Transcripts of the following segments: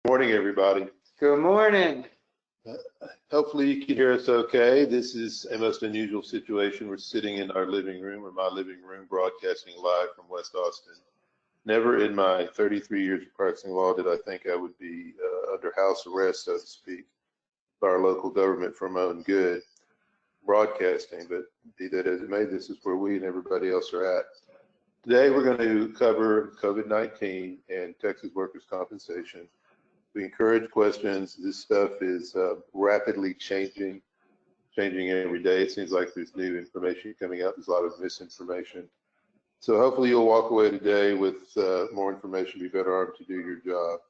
Morning, everybody. Good morning. Hopefully you can hear us okay. This is a most unusual situation. We're sitting in our living room or my living room broadcasting live from West Austin. Never in my 33 years of practicing law did I think I would be under house arrest, so to speak, by our local government for my own good, broadcasting. But be that as it may, this is where we and everybody else are at. Today we're going to cover COVID-19 and Texas workers' compensation. We encourage questions. This stuff is rapidly changing every day. It seems like there's new information coming out. There's a lot of misinformation. So hopefully you'll walk away today with more information, be better armed to do your job.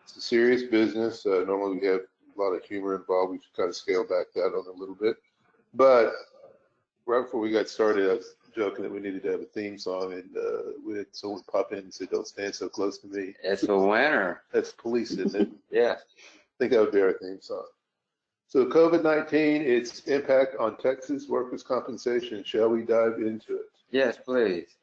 It's a serious business. Normally we have a lot of humor involved. We've kind of scaled back that on a little bit. But right before we got started, I was joking that we needed to have a theme song, and we had someone pop in and say, "Don't stand so close to me." It's a winner. That's police, isn't it? Yes. I think that would be our theme song. So COVID-19, its impact on Texas workers' compensation. Shall we dive into it? Yes, please.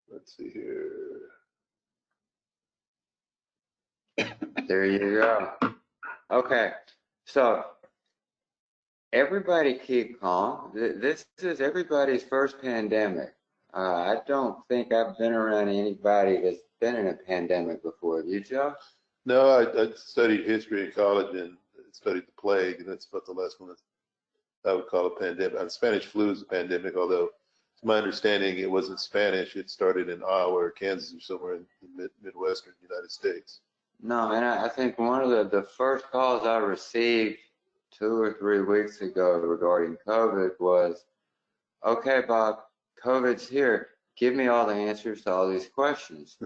Let's see here. There you go. Okay. So everybody keep calm. This is everybody's first pandemic. I don't think I've been around anybody that's been in a pandemic before. Have you, Joe? No, I studied history in college and studied the plague, and that's about the last one that I would call a pandemic. Spanish flu is a pandemic, although to my understanding it wasn't Spanish. It started in Iowa or Kansas or somewhere in the Midwestern United States. No, and I think one of the first calls I received 2 or 3 weeks ago regarding COVID was, "Okay, Bob, COVID's here. Give me all the answers to all these questions."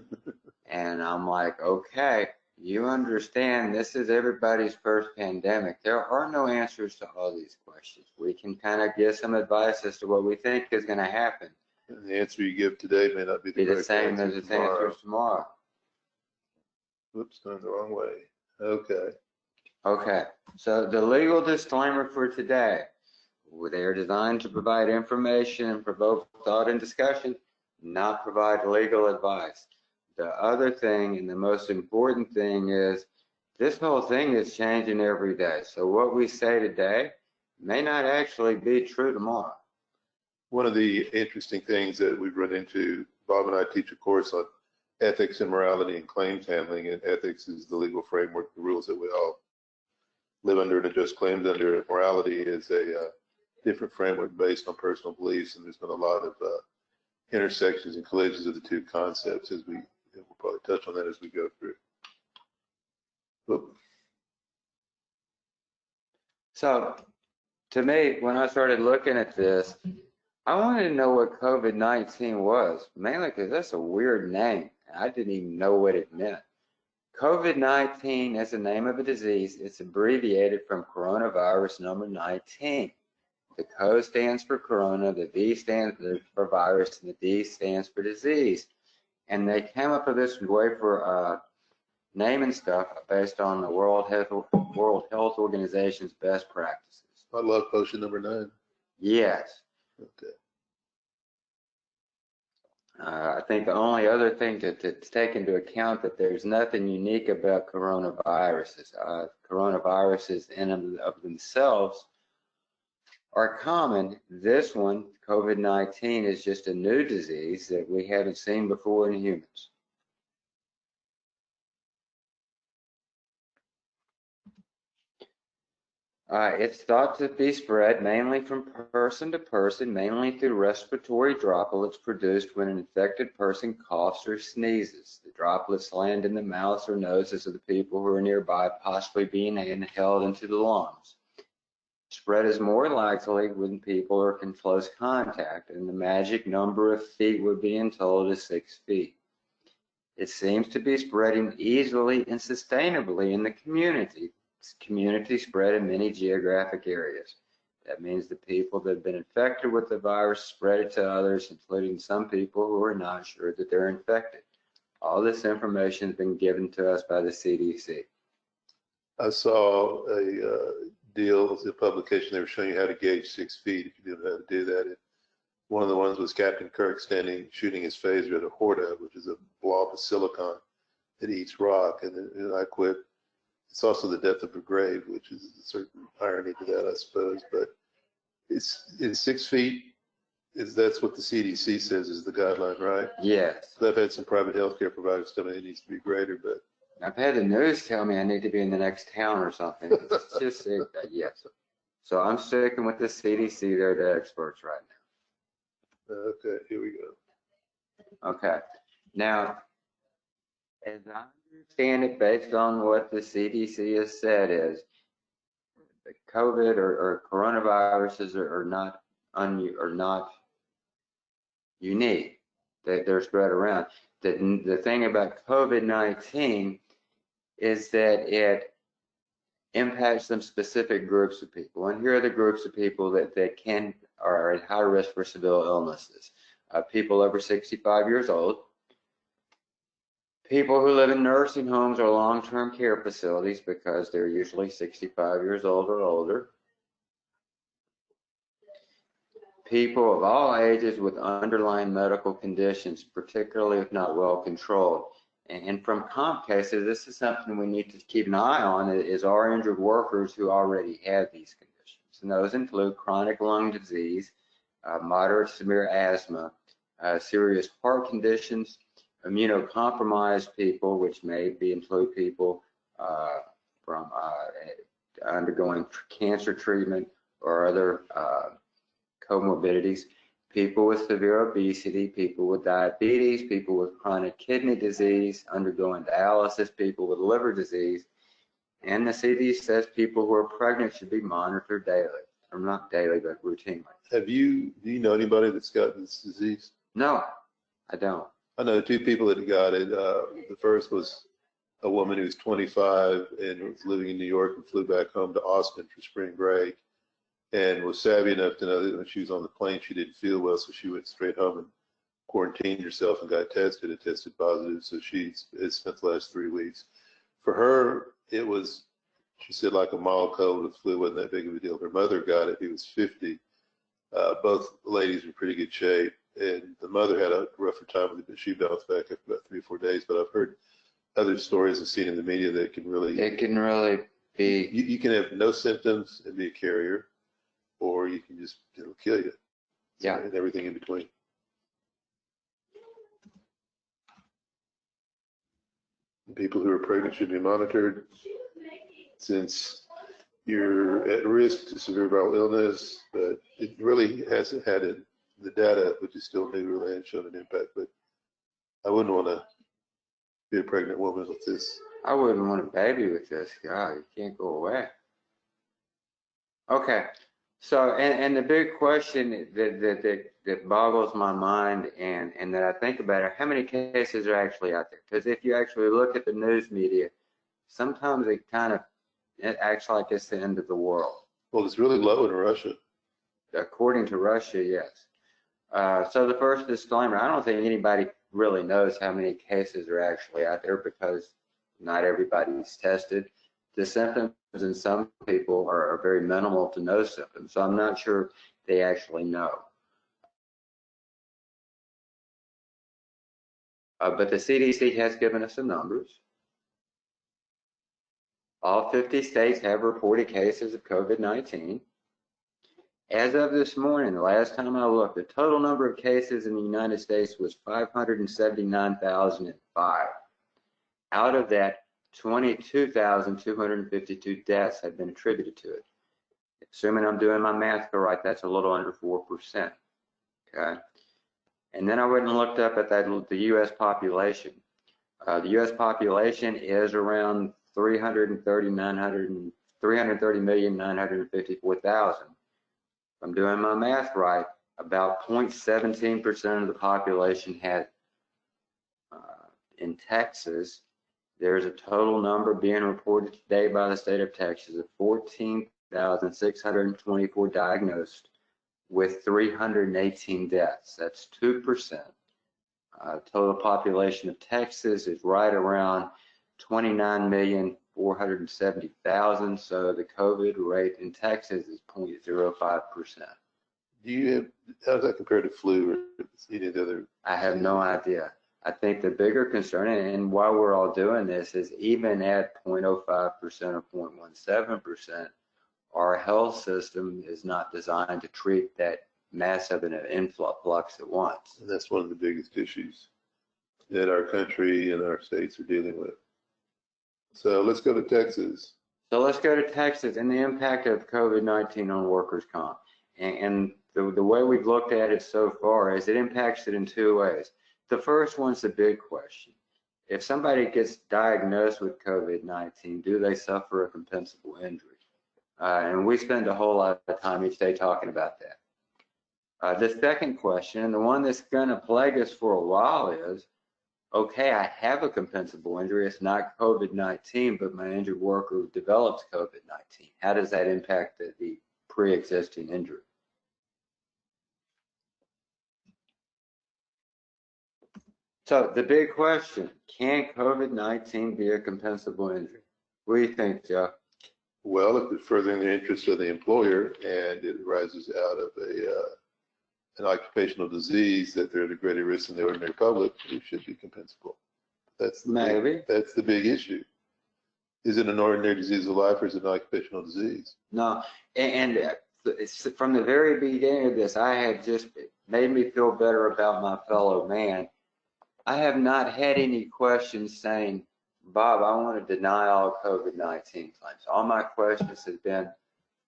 And I'm like, "Okay, you understand this is everybody's first pandemic. There are no answers to all these questions. We can kind of give some advice as to what we think is going to happen. And the answer you give today may not be the same as the answers tomorrow." Oops, going the wrong way. Okay. Okay, so the legal disclaimer for today. They are designed to provide information and provoke thought and discussion, not provide legal advice. The other thing, and the most important thing, is this whole thing is changing every day. So what we say today may not actually be true tomorrow. One of the interesting things that we've run into, Bob and I teach a course on ethics and morality and claims handling, and ethics is the legal framework, the rules that we all live under and adjust claims under. Morality is a different framework based on personal beliefs, and there's been a lot of intersections and collisions of the two concepts, as we'll probably touch on that as we go through. Whoop. So to me, when I started looking at this, I wanted to know what COVID-19 was, mainly because that's a weird name. I didn't even know what it meant. COVID-19 is the name of a disease. It's abbreviated from coronavirus number 19. The CO stands for corona, the V stands for virus, and the D stands for disease. And they came up with this way for naming stuff based on the World Health Organization's best practices. I love potion number 9. Yes. Okay. I think the only other thing to take into account that there's nothing unique about coronaviruses. Coronaviruses in and of themselves are common. This one, COVID-19, is just a new disease that we haven't seen before in humans. It's thought to be spread mainly from person to person, mainly through respiratory droplets produced when an infected person coughs or sneezes. The droplets land in the mouths or noses of the people who are nearby, possibly being inhaled into the lungs. Spread is more likely when people are in close contact, and the magic number of feet we're being told is 6 feet. It seems to be spreading easily and sustainably in the community. Community spread in many geographic areas. That means the people that have been infected with the virus spread it to others, including some people who are not sure that they're infected. All this information has been given to us by the CDC. I saw a deal with the publication. They were showing you how to gauge 6 feet if you didn't know how to do that. One of the ones was Captain Kirk shooting his phaser at a horta, which is a blob of silicon that eats rock, and I quit. It's also the depth of a grave, which is a certain irony to that, I suppose. But it's 6 feet. That's what the CDC says is the guideline, right? Yes. I've had some private healthcare providers tell me it needs to be greater, but I've had the news tell me I need to be in the next town or something. It's just said that, yes. So I'm sticking with the CDC. They're the experts right now. okay, here we go. Okay. Now, as I understand it, based on what the CDC has said, is the COVID or coronaviruses are not unique. They're spread around. The thing about COVID-19 is that it impacts some specific groups of people. And here are the groups of people that are at high risk for severe illnesses. People over 65 years old, people who live in nursing homes or long-term care facilities because they're usually 65 years old or older, people of all ages with underlying medical conditions, particularly if not well controlled. And from comp cases, this is something we need to keep an eye on, is our injured workers who already have these conditions. And those include chronic lung disease, moderate severe asthma, serious heart conditions, immunocompromised people, which may include people from undergoing cancer treatment or other comorbidities, people with severe obesity, people with diabetes, people with chronic kidney disease, undergoing dialysis, people with liver disease. And the CDC says people who are pregnant should be monitored daily, or not daily, but routinely. Do you know anybody that's got this disease? No, I don't. I know 2 people that got it. The first was a woman who was 25 and was living in New York and flew back home to Austin for spring break, and was savvy enough to know that when she was on the plane, she didn't feel well, so she went straight home and quarantined herself and got tested. It tested positive, so she has spent the last 3 weeks. For her, it was, she said, like a mild cold. The flu wasn't that big of a deal. Her mother got it. He was 50. Both ladies were in pretty good shape, and the mother had a rougher time with it, but she bounced back after about 3 or 4 days. But I've heard other stories and seen in the media that it can really be. You can have no symptoms and be a carrier, or you can just, it'll kill you. Yeah. And everything in between. People who are pregnant should be monitored, since you're at risk to severe viral illness, but it really hasn't had it. The data, which is still new, really hasn't shown an impact. But I wouldn't want to be a pregnant woman with this. I wouldn't want a baby with this. God, you can't go away. Okay. So, and the big question that boggles my mind and that I think about are how many cases are actually out there? Because if you actually look at the news media, sometimes it acts like it's the end of the world. Well, it's really low in Russia. According to Russia, yes. So the first disclaimer, I don't think anybody really knows how many cases are actually out there because not everybody's tested. The symptoms in some people are very minimal to no symptoms, so I'm not sure they actually know. But the CDC has given us the numbers. All 50 states have reported cases of COVID-19. As of this morning, the last time I looked, the total number of cases in the United States was 579,005. Out of that, 22,252 deaths have been attributed to it. Assuming I'm doing my math correct, that's a little under 4%. Okay. And then I went and looked up at the U.S. population. The U.S. population is around 330,954,000. If I'm doing my math right, about 0.17% of the population had in Texas. There's a total number being reported today by the state of Texas of 14,624 diagnosed with 318 deaths. That's 2%. Total population of Texas is right around 29,470,000. So the COVID rate in Texas is 0.05%. how does that compare to flu or any of the other? I have no idea. I think the bigger concern, and why we're all doing this, is even at 0.05% or 0.17%, our health system is not designed to treat that massive an influx at once. And that's one of the biggest issues that our country and our states are dealing with. So let's go to Texas. So let's go to Texas and the impact of COVID-19 on workers' comp. And the way we've looked at it so far is it impacts it in two ways. The first one's the big question. If somebody gets diagnosed with COVID-19, do they suffer a compensable injury? And we spend a whole lot of time each day talking about that. The second question, and the one that's going to plague us for a while, is, okay, I have a compensable injury. It's not COVID-19, but my injured worker develops COVID-19. How does that impact the pre-existing injury? So the big question, can COVID-19 be a compensable injury? What do you think, Joe? Well, if it's furthering the interests of the employer and it arises out of an occupational disease that they're at a greater risk than the ordinary public, it should be compensable. That's the big issue. Is it an ordinary disease of life or is it an occupational disease? No, and from the very beginning of this, I had just made me feel better about my fellow man. I have not had any questions saying, Bob, I want to deny all COVID-19 claims. All my questions have been,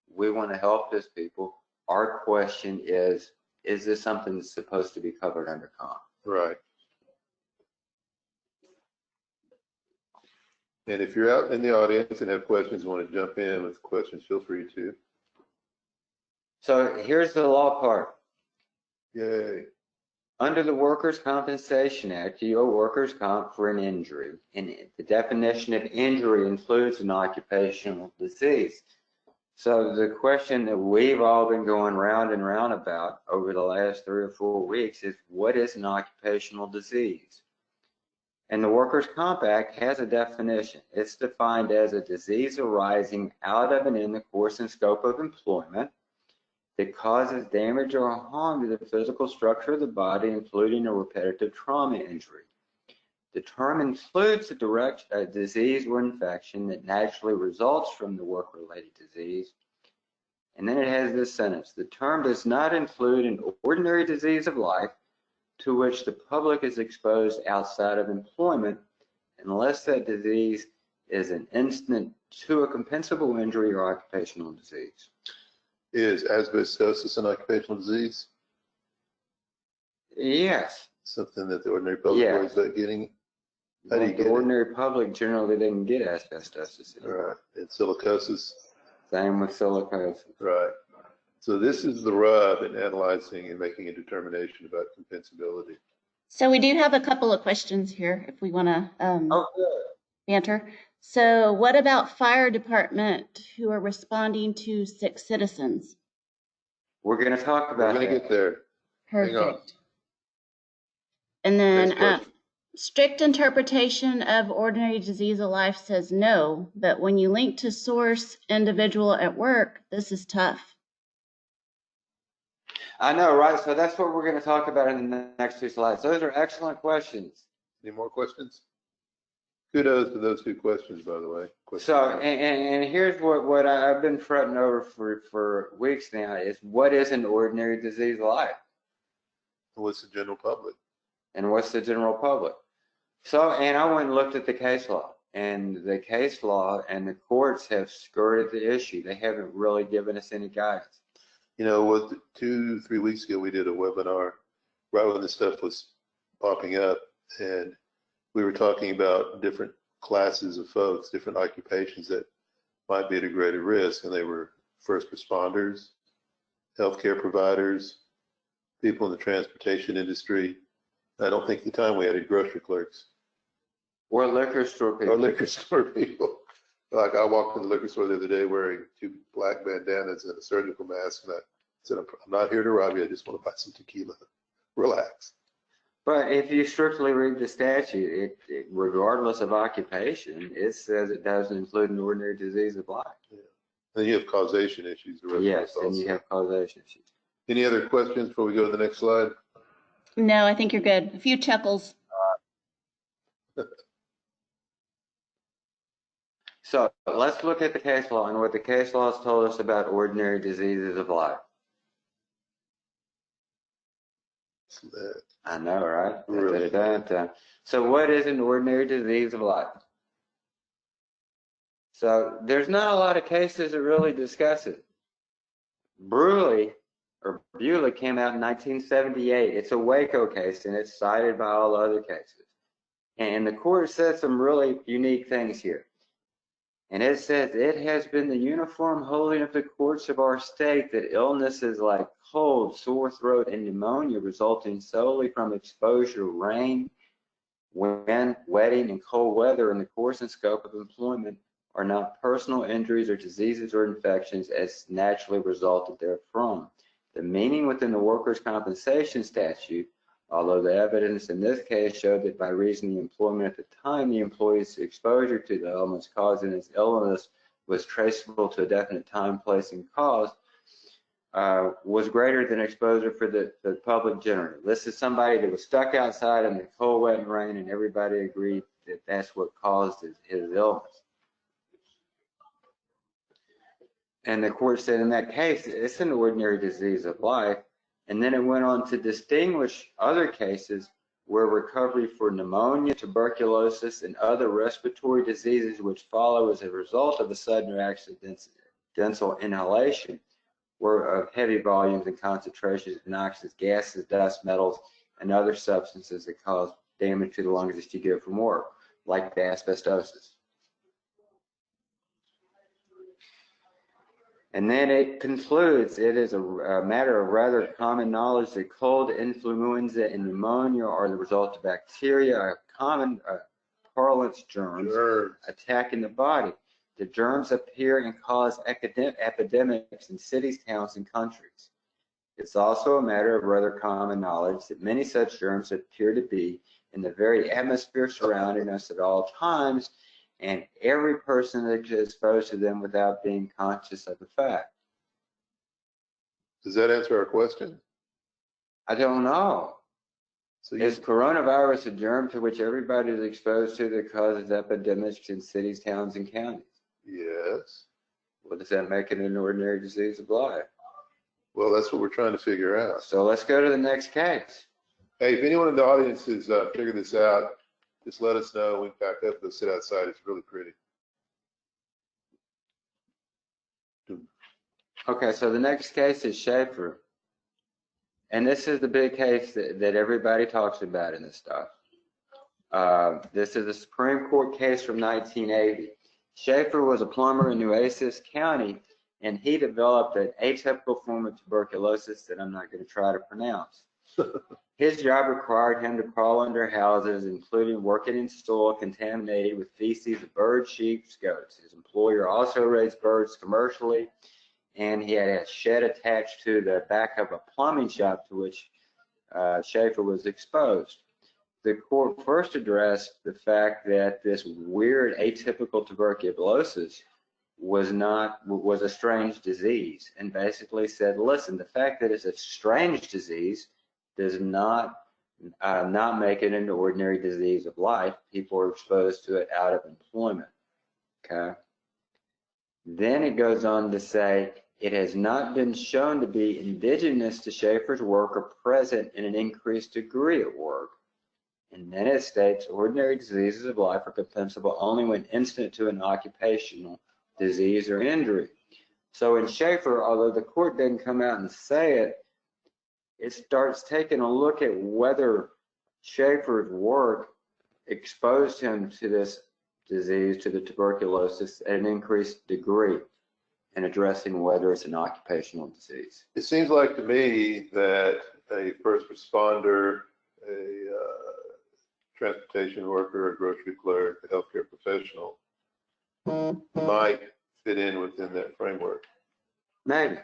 we want to help these people. Our question is this something that's supposed to be covered under comp? Right. And if you're out in the audience and have questions, want to jump in with questions, feel free to. So here's the law part. Yay. Under the Workers' Compensation Act, you owe workers' comp for an injury. And the definition of injury includes an occupational disease. So the question that we've all been going round and round about over the last 3 or 4 weeks is, what is an occupational disease? And the Workers' Comp Act has a definition. It's defined as a disease arising out of and in the course and scope of employment that causes damage or harm to the physical structure of the body, including a repetitive trauma injury. The term includes a direct disease or infection that naturally results from the work-related disease. And then it has this sentence: the term does not include an ordinary disease of life to which the public is exposed outside of employment, unless that disease is an incident to a compensable injury or occupational disease. Is asbestosis an occupational disease? Yes. Something that the ordinary public worries about getting? How do you get the ordinary public generally didn't get asbestosis. Right. And silicosis? Same with silicosis. Right. So this is the rub in analyzing and making a determination about compensability. So we do have a couple of questions here if we want to banter. So what about fire department who are responding to sick citizens? We're going to talk about that. We're going to get there. Perfect. And then strict interpretation of ordinary disease of life says no, but when you link to source individual at work, this is tough. I know, right? So that's what we're going to talk about in the next 2 slides. Those are excellent questions. Any more questions? Kudos to those 2 questions, by the way. And here's what I've been fretting over for weeks now is, what is an ordinary disease of life? What's the general public? And what's the general public? So, and I went and looked at the case law, and the case law and the courts have skirted the issue. They haven't really given us any guidance. You know, 2, 3 weeks ago, we did a webinar right when this stuff was popping up, and we were talking about different classes of folks, different occupations that might be at a greater risk, and they were first responders, healthcare providers, people in the transportation industry. I don't think at the time we had grocery clerks. Or liquor store people. Or liquor store people. Like I walked in the liquor store the other day wearing 2 black bandanas and a surgical mask, and I said, I'm not here to rob you, I just want to buy some tequila. Relax. But if you strictly read the statute, regardless of occupation, it says it doesn't include an ordinary disease of life. Yeah. Then you have causation issues. Yes, and you have causation issues. Any other questions before we go to the next slide? No, I think you're good. A few chuckles. So let's look at the case law and what the case law has told us about ordinary diseases of life. I know, right? Really? So what is an ordinary disease of life? So there's not a lot of cases that really discuss it. Beulah came out in 1978. It's a Waco case, and it's cited by all other cases. And the court said some really unique things here. And it says, it has been the uniform holding of the courts of our state that illnesses like cold, sore throat, and pneumonia resulting solely from exposure to rain, wind, wetting, and cold weather in the course and scope of employment are not personal injuries or diseases or infections as naturally resulted therefrom. The meaning within the workers' compensation statute, although the evidence in this case showed that by reason of the employment at the time, the employee's exposure to the elements causing his illness was traceable to a definite time, place, and cause, was greater than exposure for the public generally. This is somebody that was stuck outside in the cold, wet, and rain, and everybody agreed that that's what caused his illness. And the court said in that case, it's an ordinary disease of life. And then it went on to distinguish other cases where recovery for pneumonia, tuberculosis, and other respiratory diseases which follow as a result of a sudden or accidental inhalation were of heavy volumes and concentrations of noxious gases, dust, metals, and other substances that cause damage to the lungs that you get from work, like the asbestosis. And then it concludes, it is a matter of rather common knowledge that cold, influenza, and pneumonia are the result of bacteria, a common parlance germs attacking the body. The germs appear and cause epidemics in cities, towns, and countries. It's also a matter of rather common knowledge that many such germs appear to be in the very atmosphere surrounding us at all times, and every person that is exposed to them without being conscious of the fact. Does that answer our question? I don't know. So is coronavirus a germ to which everybody is exposed to that causes epidemics in cities, towns, and counties? Yes. Well, does that make it an ordinary disease of life? Well, that's what we're trying to figure out. So let's go to the next case. Hey, if anyone in the audience has figured this out, just let us know. We can pack up, go sit outside. It's really pretty. Okay, so the next case is Schaefer. And this is the big case that everybody talks about in this stuff. This is a Supreme Court case from 1980. Schaefer was a plumber in Nueces County, and he developed an atypical form of tuberculosis that I'm not going to try to pronounce. His job required him to crawl under houses, including working in soil contaminated with feces of birds, sheep, goats. His employer also raised birds commercially, and he had a shed attached to the back of a plumbing shop to which Schaefer was exposed. The court first addressed the fact that this weird atypical tuberculosis was a strange disease, and basically said, listen, the fact that it's a strange disease does not make it an ordinary disease of life. People are exposed to it out of employment. Okay. Then it goes on to say it has not been shown to be indigenous to Schaefer's work or present in an increased degree at work. And then it states ordinary diseases of life are compensable only when incident to an occupational disease or injury. So in Schaefer, although the court didn't come out and say it, it starts taking a look at whether Schaefer's work exposed him to this disease, to the tuberculosis, at an increased degree, and addressing whether it's an occupational disease. It seems like to me that a first responder, a transportation worker, a grocery clerk, a healthcare professional might fit in within that framework. Maybe.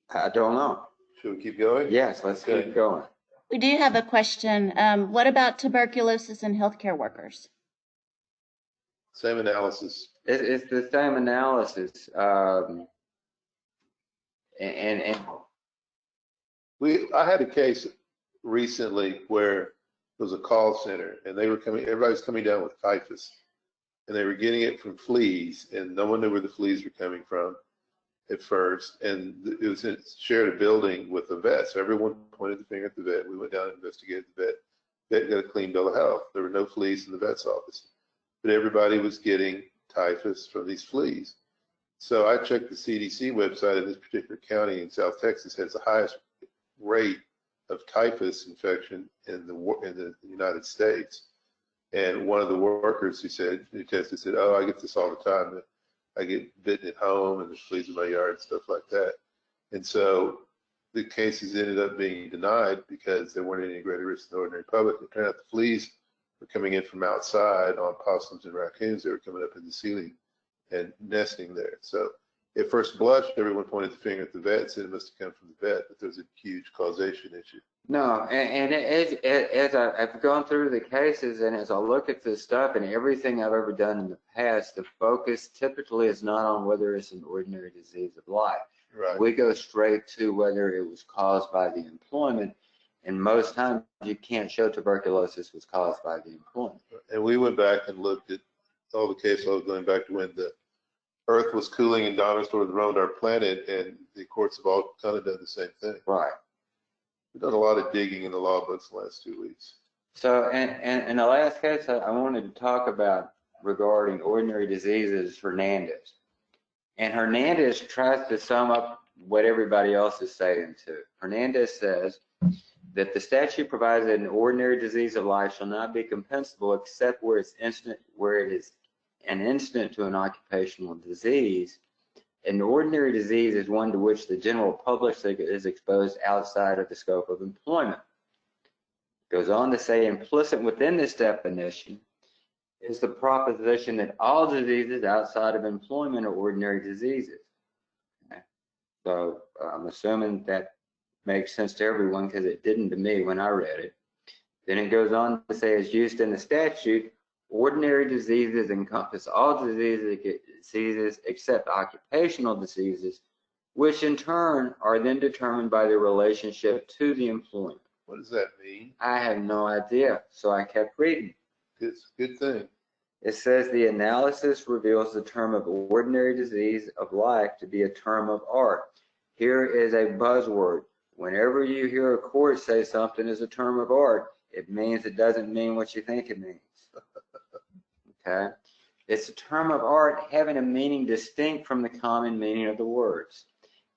I don't know. Should we keep going? Yes, let's keep going. We do have a question. What about tuberculosis in healthcare workers? Same analysis. It's the same analysis. And I had a case recently where it was a call center and everybody's coming down with typhus and they were getting it from fleas and no one knew where the fleas were coming from at first. And shared a building with a vet. So everyone pointed the finger at the vet. We went down and investigated the vet. Vet got a clean bill of health. There were no fleas in the vet's office, but everybody was getting typhus from these fleas. So I checked the CDC website, and this particular county in South Texas has the highest rate of typhus infection in the United States. And one of the workers who tested said, "Oh, I get this all the time. I get bitten at home, and there's fleas in my yard and stuff like that." And so the cases ended up being denied because there weren't any greater risk than the ordinary public. It turned out the fleas were coming in from outside on possums and raccoons. They were coming up in the ceiling and nesting there. So at first blush, everyone pointed the finger at the vet, said it must have come from the vet, but there's a huge causation issue. no, and as I've gone through the cases and as I look at this stuff and everything I've ever done in the past, the focus typically is not on whether it's an ordinary disease of life. Right. We go straight to whether it was caused by the employment, and most times you can't show tuberculosis was caused by the employment. And we went back and looked at all the case laws going back to when the Earth was cooling and dinosaurs roamed our planet, and the courts have all kind of done the same thing. Right. We've done a lot of digging in the law books the last 2 weeks. So, and the last case I wanted to talk about regarding ordinary diseases, Hernandez. And Hernandez tries to sum up what everybody else is saying too. Hernandez says that the statute provides that an ordinary disease of life shall not be compensable except where it is an incident to an occupational disease. An ordinary disease is one to which the general public is exposed outside of the scope of employment. Goes on to say, implicit within this definition is the proposition that all diseases outside of employment are ordinary diseases. Okay. So I'm assuming that makes sense to everyone because it didn't to me when I read it. Then it goes on to say, as used in the statute, ordinary diseases encompass all diseases except occupational diseases, which in turn are then determined by their relationship to the employment. What does that mean? I have no idea, so I kept reading. It's a good thing. It says the analysis reveals the term of ordinary disease of life to be a term of art. Here is a buzzword. Whenever you hear a court say something is a term of art, it means it doesn't mean what you think it means. Okay? It's a term of art having a meaning distinct from the common meaning of the words.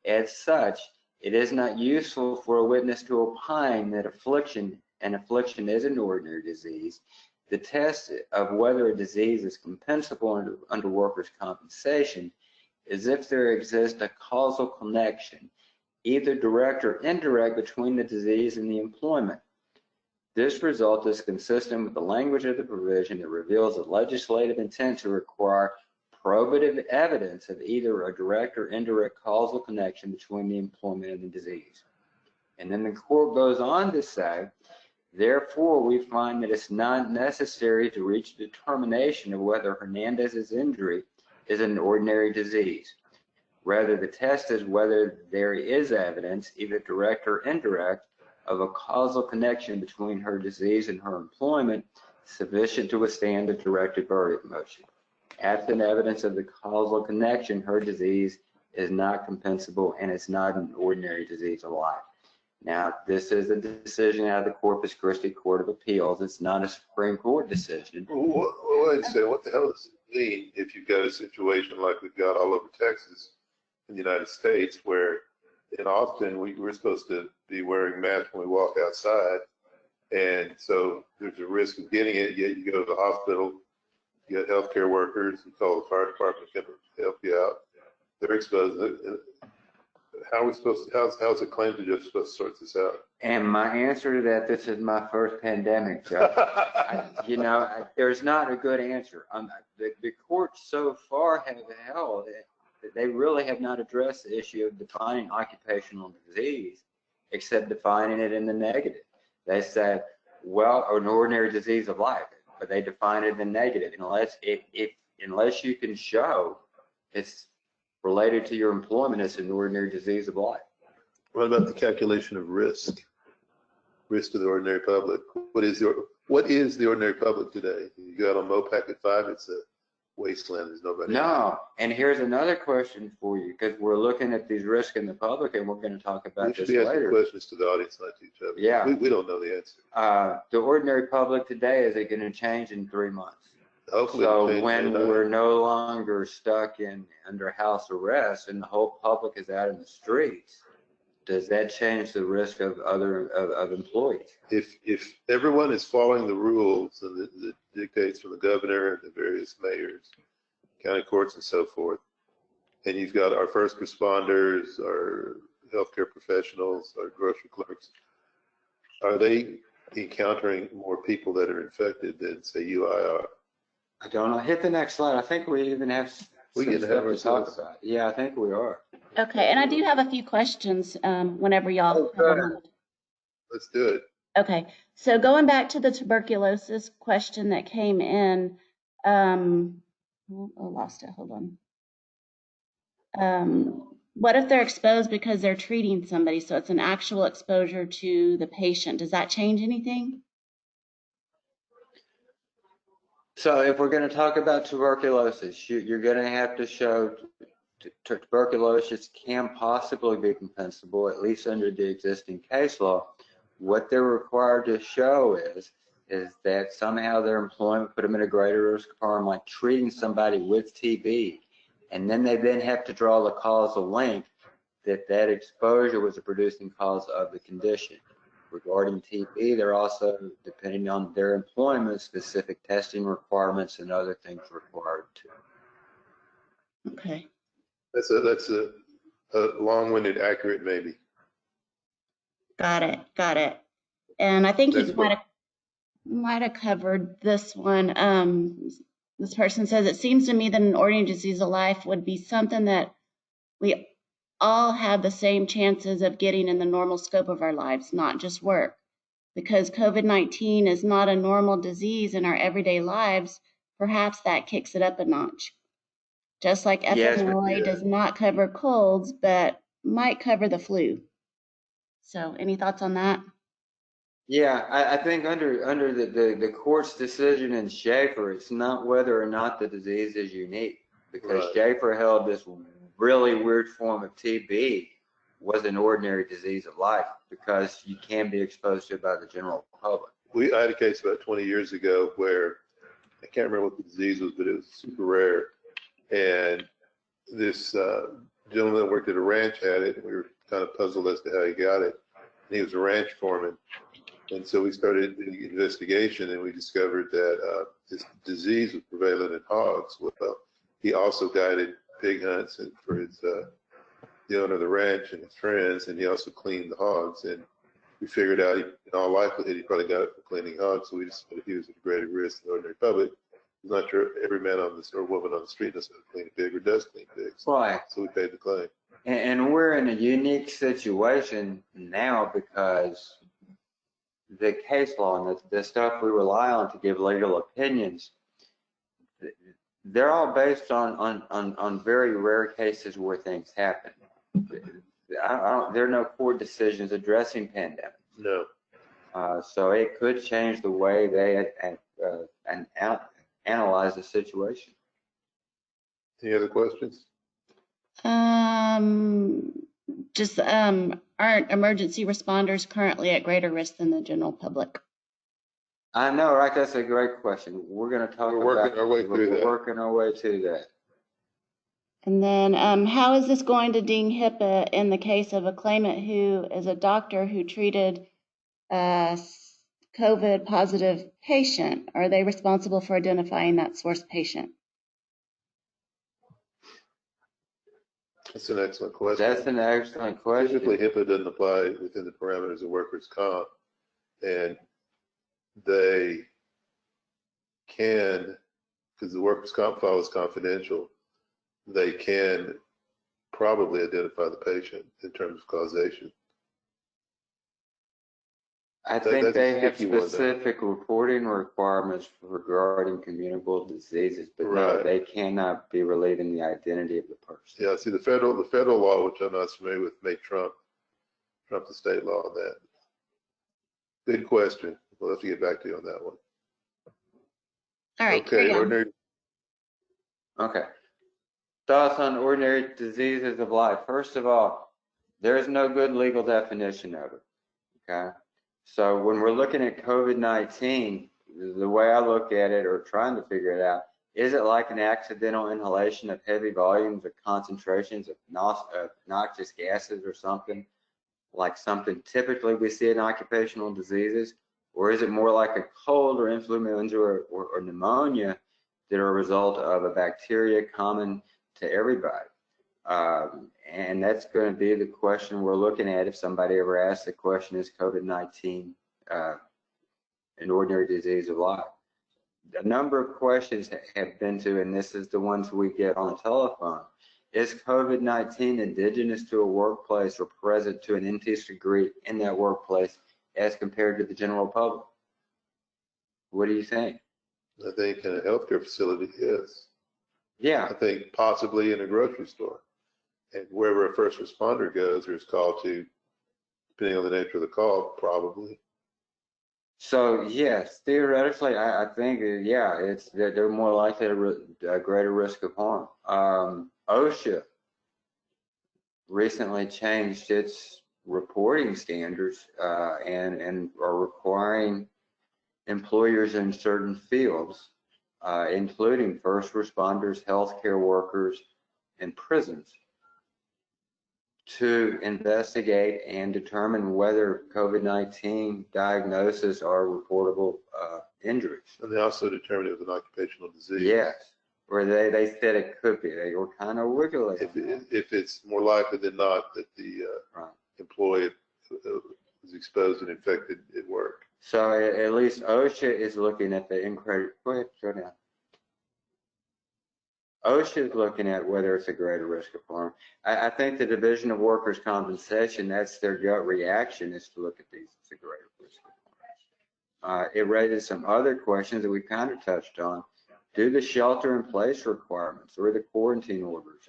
As such, it is not useful for a witness to opine that an affliction is an ordinary disease. The test of whether a disease is compensable under workers' compensation is if there exists a causal connection, either direct or indirect, between the disease and the employment. This result is consistent with the language of the provision that reveals a legislative intent to require probative evidence of either a direct or indirect causal connection between the employment and the disease. And then the court goes on to say, therefore, we find that it's not necessary to reach a determination of whether Hernandez's injury is an ordinary disease. Rather, the test is whether there is evidence, either direct or indirect, of a causal connection between her disease and her employment sufficient to withstand a directed verdict motion. Absent evidence of the causal connection, her disease is not compensable and it's not an ordinary disease of life. Now, this is a decision out of the Corpus Christi Court of Appeals. It's not a Supreme Court decision. Well, wait a second. What the hell does it mean if you've got a situation like we've got all over Texas in the United States where in Austin we're supposed to be wearing masks when we walk outside, and so there's a risk of getting it, yet you go to the hospital, you got healthcare workers, you call the fire department to come help you out. They're exposed. How are we supposed to, how's the claim to just supposed to sort this out? And my answer to that, this is my first pandemic, Joe. There's not a good answer. The courts so far have held that they really have not addressed the issue of defining occupational disease, except defining it in the negative. They said, well, an ordinary disease of life, but they define it in negative. Unless you can show it's related to your employment as an ordinary disease of life. What about the calculation of risk to the ordinary public? What is the ordinary public today? You go out on MOPAC at 5, it's a wasteland. There's nobody. No, and here's another question for you, because we're looking at these risks in the public, and we're going to talk about this later. We should be asking questions to the audience, not to each other. Yeah. We don't know the answer. The ordinary public today, is it going to change in 3 months? Hopefully. So when we're no longer stuck under house arrest and the whole public is out in the streets, does that change the risk of employees? If everyone is following the rules and the dictates from the governor and the various mayors, county courts and so forth, and you've got our first responders, our healthcare professionals, our grocery clerks, are they encountering more people that are infected than, say, you or I are? I don't know. Hit the next slide. I think we even have some stuff to talk about. Yeah, I think we are. Okay, and I do have a few questions whenever y'all have a moment. Let's do it. Okay, so going back to the tuberculosis question that came in, I lost it, hold on. What if they're exposed because they're treating somebody, so it's an actual exposure to the patient? Does that change anything? So if we're going to talk about tuberculosis, you're going to have to show tuberculosis can possibly be compensable, at least under the existing case law. What they're required to show is that somehow their employment put them at a greater risk of harm, like treating somebody with TB, and then they have to draw the causal link that exposure was a producing cause of the condition. Regarding TB, they're also, depending on their employment, specific testing requirements and other things required too. Okay. That's a long-winded, accurate maybe. Got it. And I think you might have covered this one. This person says, it seems to me that an ordinary disease of life would be something that we all have the same chances of getting in the normal scope of our lives, not just work. Because COVID-19 is not a normal disease in our everyday lives, perhaps that kicks it up a notch. Just like FMLA does not cover colds, but might cover the flu. So any thoughts on that? Yeah, I think under the court's decision in Schaefer, it's not whether or not the disease is unique, because Schaefer held this really weird form of TB was an ordinary disease of life because you can be exposed to it by the general public. I had a case about 20 years ago where I can't remember what the disease was, but it was super rare. And this gentleman that worked at a ranch had it, and we were kind of puzzled as to how he got it. And he was a ranch foreman. And so we started the investigation, and we discovered that this disease was prevalent in hogs. Well, he also guided pig hunts and for his the owner of the ranch and his friends, and he also cleaned the hogs. And we figured out, in all likelihood, he probably got it from cleaning hogs. So we just said he was at greater risk than the ordinary public. I'm not sure every man on this or woman on the street knows how to clean a pig or does clean pigs. Right. So we paid the claim. And we're in a unique situation now because the case law and the stuff we rely on to give legal opinions, they're all based on very rare cases where things happen. There are no court decisions addressing pandemics. No. So it could change the way they analyze the situation. Any other questions? Aren't emergency responders currently at greater risk than the general public? I know, right? That's a great question. We're going to talk about. We're working our way through that. Working our way to that. And then, how is this going to ding HIPAA in the case of a claimant who is a doctor who treated a COVID positive patient? Are they responsible for identifying that source patient? That's an excellent question. That's an excellent question. Typically, HIPAA doesn't apply within the parameters of workers' comp, and they can, because the workers' comp file is confidential, they can probably identify the patient in terms of causation. I think they have sticky one, specific reporting requirements regarding communicable diseases, but no, Right. they cannot be relieving the identity of the person. Yeah, see, the federal law, which I'm not familiar with, may trump the state law on that. Good question. We'll have to get back to you on that one. All right. Okay, ordinary. Okay. Thoughts on ordinary diseases of life. First of all, there is no good legal definition of it. Okay. So when we're looking at COVID-19, the way I look at it or trying to figure it out, is it like an accidental inhalation of heavy volumes or concentrations of noxious gases or something, like something typically we see in occupational diseases? Or is it more like a cold or influenza or pneumonia that are a result of a bacteria common to everybody? And that's going to be the question we're looking at if somebody ever asks the question, is COVID-19 an ordinary disease of life? A number of questions have been to, and this is the ones we get on the telephone. Is COVID-19 indigenous to a workplace or present to an intense degree in that workplace as compared to the general public? What do you think? I think in a healthcare facility, yes. Yeah. I think possibly in a grocery store. And wherever a first responder goes or is called to, depending on the nature of the call, probably. So yes, theoretically, I think yeah, it's they're more likely to a greater risk of harm. OSHA recently changed its reporting standards and are requiring employers in certain fields, including first responders, healthcare workers, and prisons, to investigate and determine whether COVID-19 diagnosis are reportable injuries. And they also determined it was an occupational disease. Yes, or they said it could be. They were kind of wiggly. If it's more likely than not that the employee was exposed and infected at work. So at least OSHA is looking at the incredible. Go ahead, go down. OSHA is looking at whether it's a greater risk of harm. I think the Division of Workers' Compensation, that's their gut reaction, is to look at these as a greater risk of harm. It raises some other questions that we kind of touched on. Do the shelter-in-place requirements or the quarantine orders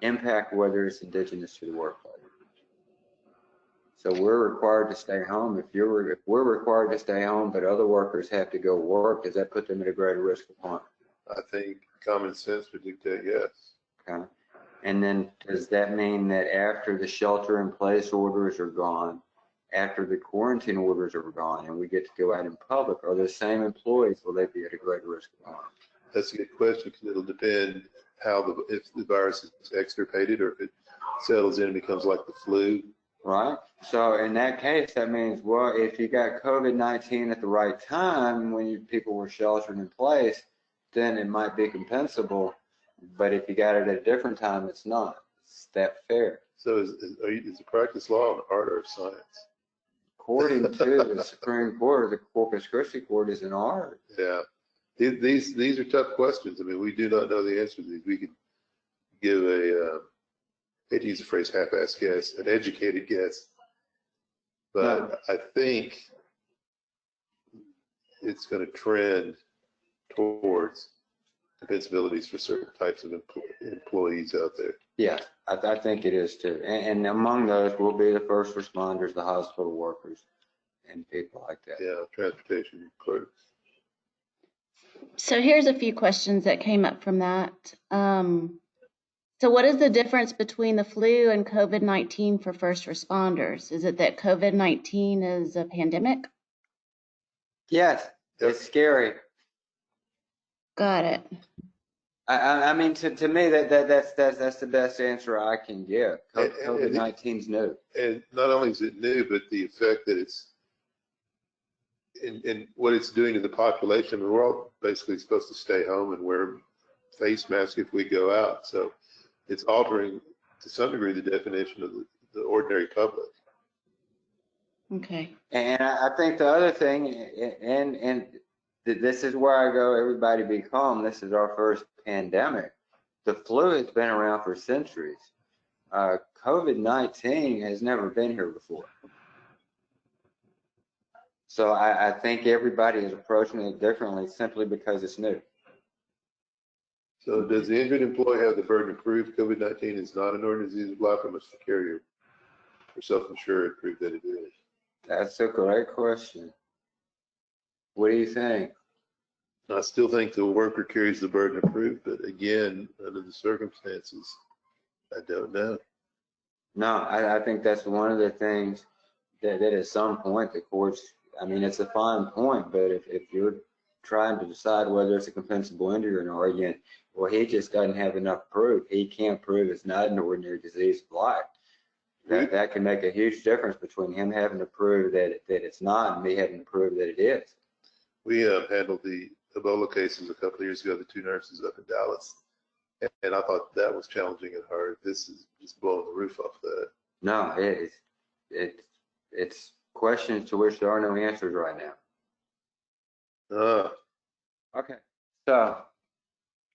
impact whether it's indigenous to the workplace? So we're required to stay home. If we're required to stay home, but other workers have to go work, does that put them at a greater risk of harm? I think common sense would dictate yes. Okay. And then does that mean that after the shelter-in-place orders are gone, after the quarantine orders are gone, and we get to go out in public, are those same employees, will they be at a greater risk of harm? That's a good question because it'll depend if the virus is extirpated or if it settles in and becomes like the flu. Right. So in that case, that means, well, if you got COVID-19 at the right time when people were sheltered in place, then it might be compensable. But if you got it at a different time, it's not. Is that fair? So is the practice law an art or a science? According to the Supreme Court, the Corpus Christi Court is an art. Yeah. These are tough questions. I mean, we do not know the answer to these. We could give I hate to use the phrase half-assed guess, an educated guess. But no. I think it's going to trend towards compensabilities for certain types of employees out there. Yeah, I think it is too. And among those will be the first responders, the hospital workers, and people like that. Yeah, transportation clerks. So here's a few questions that came up from that. So what is the difference between the flu and COVID-19 for first responders? Is it that COVID-19 is a pandemic? Yes, it's scary. Got it. I mean, to me, that's the best answer I can give. COVID-19 is new. And not only is it new, but the effect that it's and what it's doing to the population. I mean, we're all basically supposed to stay home and wear face masks if we go out. So it's altering to some degree the definition of the ordinary public. Okay. And I think the other thing, and this is where I go, everybody be calm. This is our first pandemic. The flu has been around for centuries. COVID-19 has never been here before. So I think everybody is approaching it differently simply because it's new. So does the injured employee have the burden of proof COVID-19 is not an ordinary disease of life, or must the carrier or self-insured prove that it is? That's a great question. What do you think? I still think the worker carries the burden of proof, but again, under the circumstances, I don't know. No, I think that's one of the things that at some point the courts, I mean, it's a fine point, but if you're trying to decide whether it's a compensable injury or not, again, well, he just doesn't have enough proof. He can't prove it's not an ordinary disease of life. That can make a huge difference between him having to prove that it's not and me having to prove that it is. We handled the Ebola cases a couple of years ago, the two nurses up in Dallas, and I thought that was challenging and hard. This is just blowing the roof off that. No, it's questions to which there are no answers right now. Okay, so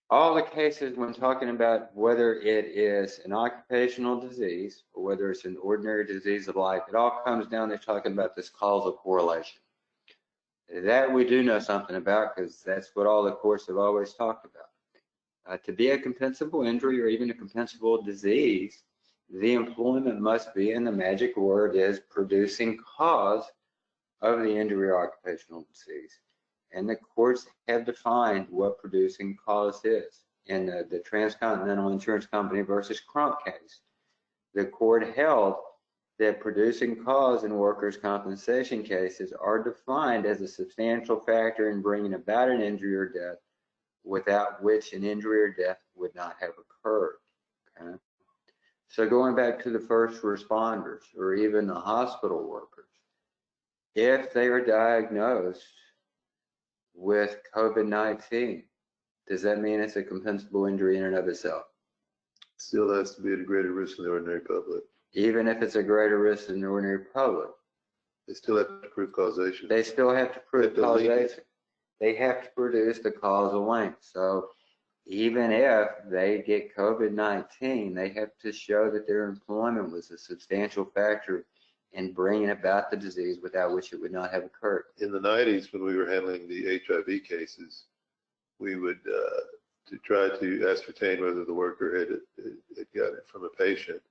all the cases when talking about whether it is an occupational disease or whether it's an ordinary disease of life, it all comes down to talking about this causal correlation. That we do know something about because that's what all the courts have always talked about. To be a compensable injury or even a compensable disease, the employment must be, and the magic word is producing cause of the injury or occupational disease. And the courts have defined what producing cause is. In the Transcontinental Insurance Company versus Crump case, the court held that producing cause in workers' compensation cases are defined as a substantial factor in bringing about an injury or death without which an injury or death would not have occurred. Okay? So going back to the first responders or even the hospital workers, if they are diagnosed with COVID-19, does that mean it's a compensable injury in and of itself? Still has to be at a greater risk than the ordinary public. Even if it's a greater risk than the ordinary public? They still have to prove causation. They still have to prove causation. They have to produce the causal link. So even if they get COVID-19, they have to show that their employment was a substantial factor in bringing about the disease without which it would not have occurred. In the 90s, when we were handling the HIV cases, we would, to try to ascertain whether the worker had got it from a patient,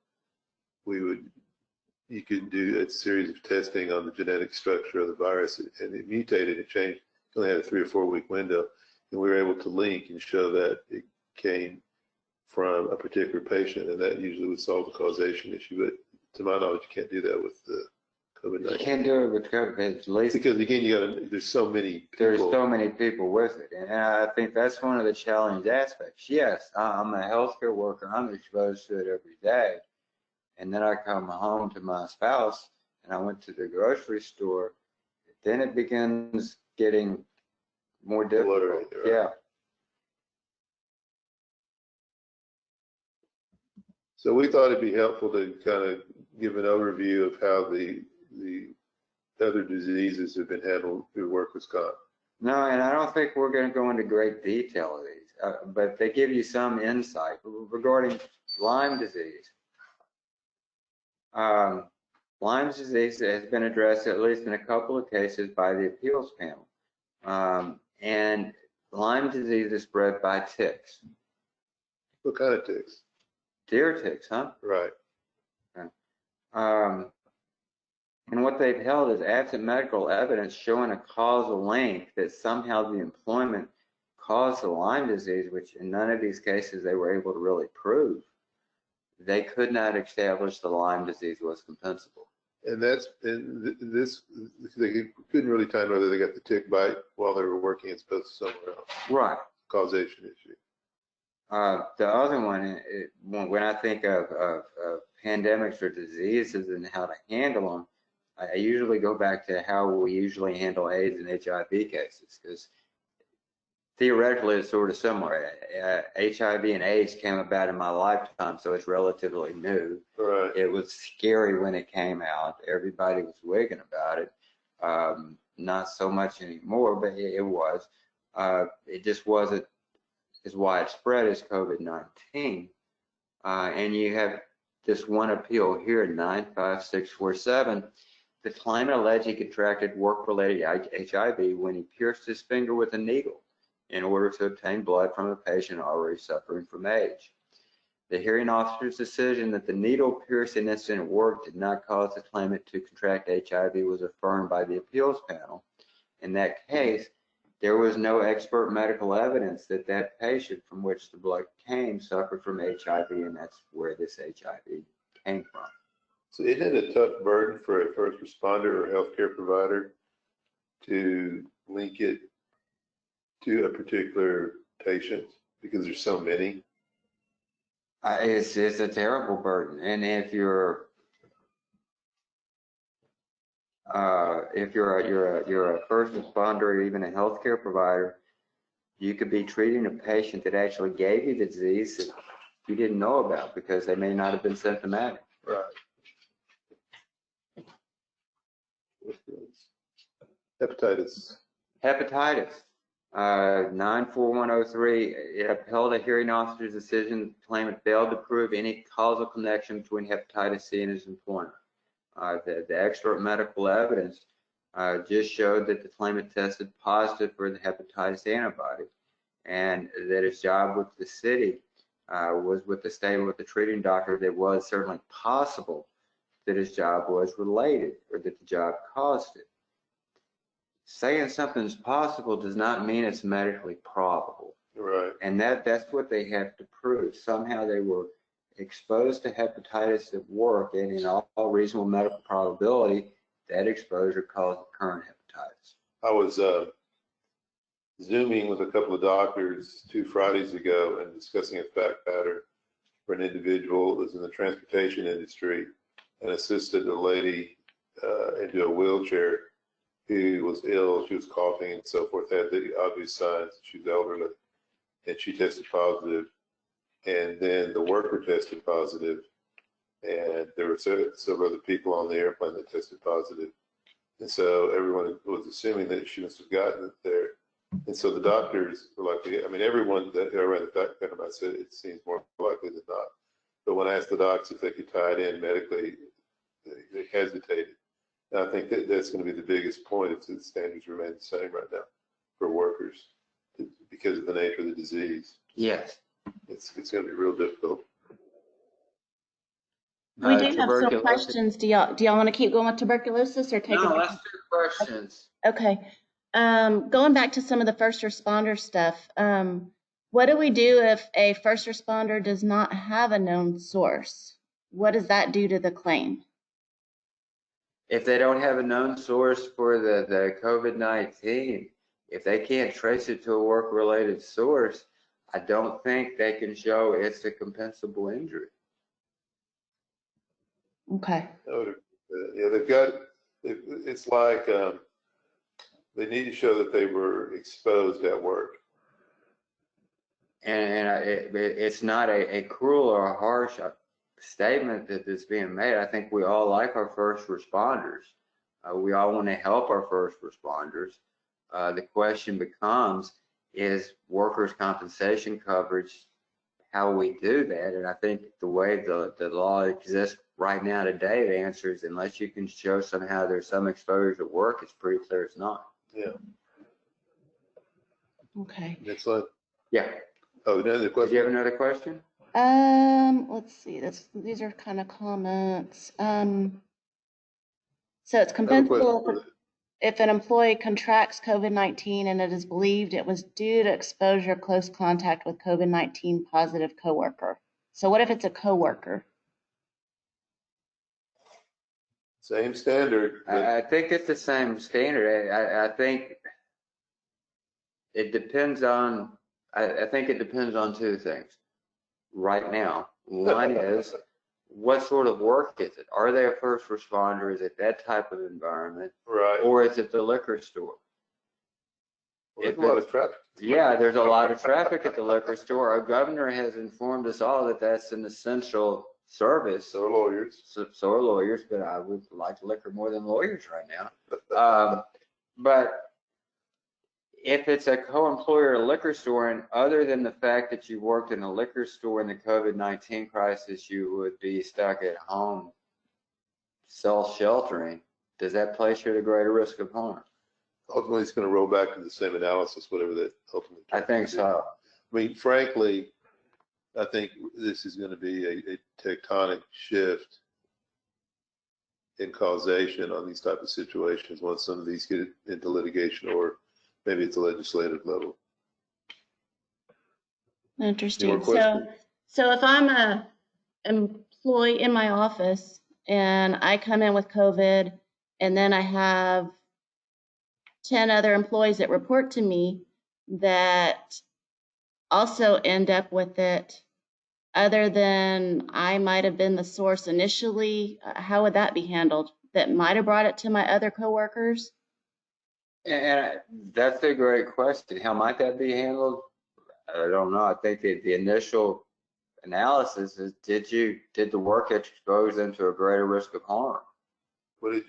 you could do a series of testing on the genetic structure of the virus, and it mutated, it changed. It only had a 3 or 4 week window, and we were able to link and show that it came from a particular patient, and that usually would solve the causation issue. But to my knowledge, you can't do that with the COVID-19. You can't do it with COVID, at least because again, there's so many people. There's so many people with it, and I think that's one of the challenge aspects. Yes, I'm a healthcare worker. I'm exposed to it every day. And then I come home to my spouse and I went to the grocery store. Then it begins getting more difficult. Right. Yeah. So we thought it'd be helpful to kind of give an overview of how the other diseases have been handled through workers' comp. No, and I don't think we're going to go into great detail of these, but they give you some insight regarding Lyme disease. Lyme disease has been addressed at least in a couple of cases by the appeals panel. And Lyme disease is spread by ticks. What kind of ticks? Deer ticks, huh? Right. Okay. And what they've held is absent medical evidence showing a causal link that somehow the employment caused the Lyme disease, which in none of these cases they were able to really prove. They could not establish the Lyme disease was compensable. And this, they couldn't really time whether they got the tick bite while they were working as opposed to somewhere else. Right. Causation issue. The other one, when I think of pandemics or diseases and how to handle them, I usually go back to how we usually handle AIDS and HIV cases, because theoretically it's sort of similar. HIV and AIDS came about in my lifetime, so it's relatively new. Right. It was scary when it came out. Everybody was wigging about it. Not so much anymore, but it was. It just wasn't as widespread as COVID-19. And you have this one appeal here, 95647, The claimant alleged he contracted work-related HIV when he pierced his finger with a needle in order to obtain blood from a patient already suffering from AIDS. The hearing officer's decision that the needle piercing incident at work did not cause the claimant to contract HIV was affirmed by the appeals panel. In that case, there was no expert medical evidence that that patient from which the blood came suffered from HIV, and that's where this HIV came from. So isn't it a tough burden for a first responder or healthcare provider to link it to a particular patient because there's so many? It's a terrible burden, and if you're a first responder or even a healthcare provider, you could be treating a patient that actually gave you the disease that you didn't know about because they may not have been symptomatic. Right. Hepatitis. 94103, it upheld a hearing officer's decision that the claimant failed to prove any causal connection between hepatitis C and his employment. The expert medical evidence just showed that the claimant tested positive for the hepatitis antibody, and that his job with the city was with the statement with the treating doctor that it was certainly possible that his job was related or that the job caused it. Saying something's possible does not mean it's medically probable. Right. And that's what they have to prove. Somehow they were exposed to hepatitis at work, and in all reasonable medical probability, that exposure caused the current hepatitis. I was Zooming with a couple of doctors 2 Fridays ago and discussing a fact pattern for an individual who was in the transportation industry and assisted a lady into a wheelchair who was ill. She was coughing and so forth, had the obvious signs. She was elderly, and she tested positive. And then the worker tested positive, and there were several other people on the airplane that tested positive. And so everyone was assuming that she must have gotten it there. And so the doctors were like, I mean, everyone that I ran the fact pattern, I said it seems more likely than not. But when I asked the docs if they could tie it in medically, they hesitated. And I think that's going to be the biggest point, is that the standards remain the same right now for workers because of the nature of the disease. Yes. It's going to be real difficult. We do have some questions. Do y'all want to keep going with tuberculosis or take No, let's do questions. Okay. Going back to some of the first responder stuff, what do we do if a first responder does not have a known source? What does that do to the claim? If they don't have a known source for the COVID-19, if they can't trace it to a work-related source, I don't think they can show it's a compensable injury. Okay. Yeah, they've got, it's like they need to show that they were exposed at work. And it's not a cruel or a harsh statement that is being made. I think we all like our first responders. We all want to help our first responders. The question becomes, is workers' compensation coverage how we do that? And I think the way the law exists right now today, the answer is unless you can show somehow there's some exposure at work, it's pretty clear it's not. Yeah. Okay. Next slide. Yeah. Oh, another question. Do you have another question? Let's see. These are kind of comments. So it's compensable if an employee contracts COVID-19 and it is believed it was due to exposure, close contact with COVID-19 positive coworker. So what if it's a coworker? Same standard. I think it's the same standard. I think it depends on, I think it depends on two things right now. One is, what sort of work is it? Are they a first responder? Is it that type of environment? Right. Or is it the liquor store? Well, there's a lot of traffic. Yeah, there's a lot of traffic at the liquor store. Our governor has informed us all that that's an essential service. So are lawyers. So are lawyers, but I would like liquor more than lawyers right now. But if it's a co-employer at a liquor store, and other than the fact that you worked in a liquor store in the COVID-19 crisis, you would be stuck at home self-sheltering, does that place you at a greater risk of harm? Ultimately, it's going to roll back to the same analysis, whatever that ultimately. I think so. I mean, frankly, I think this is going to be a tectonic shift in causation on these type of situations once some of these get into litigation, or maybe at the legislative level. Interesting. So if I'm a employee in my office and I come in with COVID, and then I have 10 other employees that report to me that also end up with it, other than I might have been the source initially, how would that be handled? That might have brought it to my other coworkers? And that's a great question. How might that be handled? I don't know. I think the initial analysis is, did the work expose them to a greater risk of harm? What's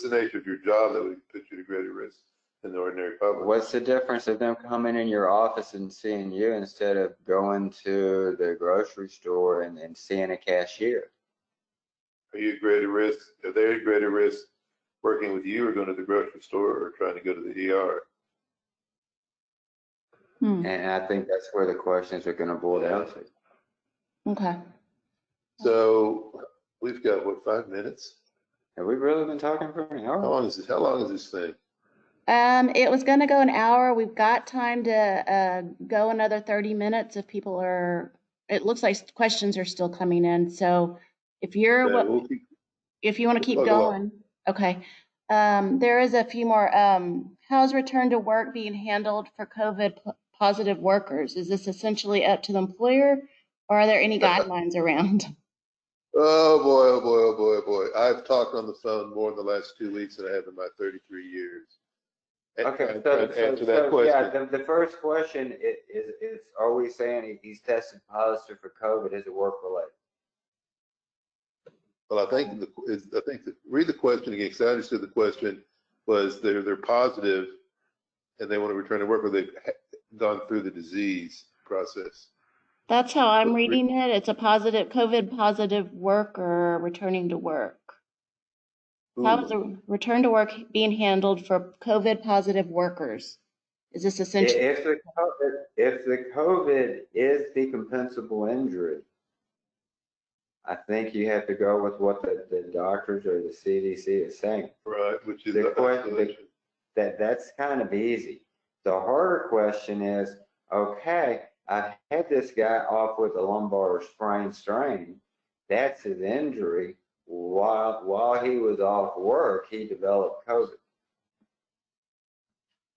the nature of your job that would put you to greater risk than the ordinary public? What's the difference of them coming in your office and seeing you instead of going to the grocery store and seeing a cashier? Are you at greater risk? Are they at greater risk working with you, or going to the grocery store, or trying to go to the ER? And I think that's where the questions are going to boil down to. Okay. So we've got, what, 5 minutes? Have we really been talking for an hour? How long is this thing? It was going to go an hour. We've got time to go another 30 minutes if people are, it looks like questions are still coming in. So if you're, if you want to keep going, okay. There is a few more. How's return to work being handled for COVID positive workers? Is this essentially up to the employer, or are there any guidelines around? Oh boy, oh boy, oh boy, oh boy. I've talked on the phone more in the last 2 weeks than I have in my 33 years. Okay, so the first question is, are we saying he's tested positive for COVID? Is it work related? Well, I think read the question again, because I understood the question was they're positive and they want to return to work, or they've gone through the disease process. That's how I'm reading it. It's a positive, COVID positive worker returning to work. Ooh. How is a return to work being handled for COVID positive workers? Is this essentially? If the COVID is the compensable injury, I think you have to go with what the doctors or the CDC is saying. Right, which is the question that's kind of easy. The harder question is, okay, I've had this guy off with a lumbar sprain strain. That's his injury. While he was off work, he developed COVID.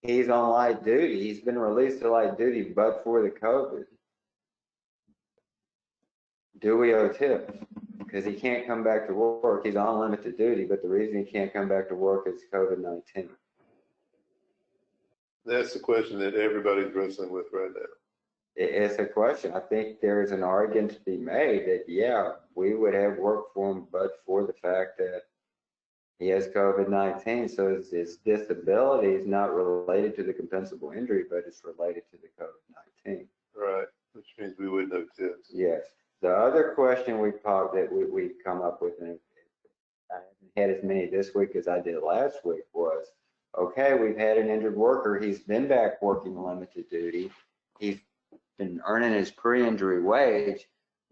He's on light duty. He's been released to light duty, but for the COVID. Do we owe tips? Because he can't come back to work. He's on limited duty, but the reason he can't come back to work is COVID-19. That's the question that everybody's wrestling with right now. It's a question. I think there's an argument to be made that, yeah, we would have worked for him, but for the fact that he has COVID-19, so his disability is not related to the compensable injury, but it's related to the COVID-19. Right, which means we wouldn't have tips. Yes. The other question we've come up with, and I haven't had as many this week as I did last week, was, okay, we've had an injured worker. He's been back working limited duty. He's been earning his pre-injury wage,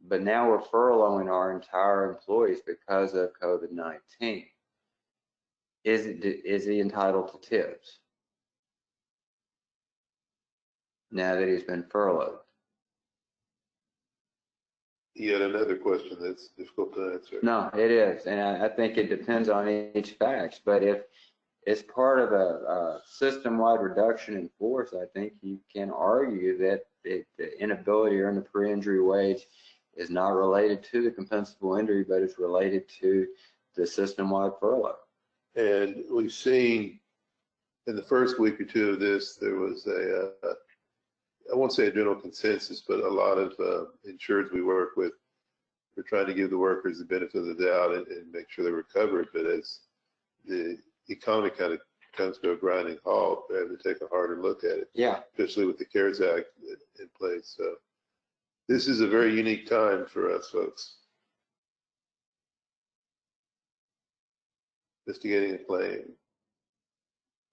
but now we're furloughing our entire employees because of COVID-19. Is he entitled to tips now that he's been furloughed? Yet another question that's difficult to answer. No, it is, and I think it depends on each fact. But if it's part of a system-wide reduction in force, I think you can argue that the inability to earn the pre-injury wage is not related to the compensable injury, but it's related to the system-wide furlough. And we've seen in the first week or two of this, there was I won't say a general consensus, but a lot of insureds we work with were trying to give the workers the benefit of the doubt and make sure they were covered. But as the economy kind of comes to a grinding halt, they have to take a harder look at it. Yeah. Especially with the CARES Act in place. So this is a very unique time for us folks. Investigating a claim.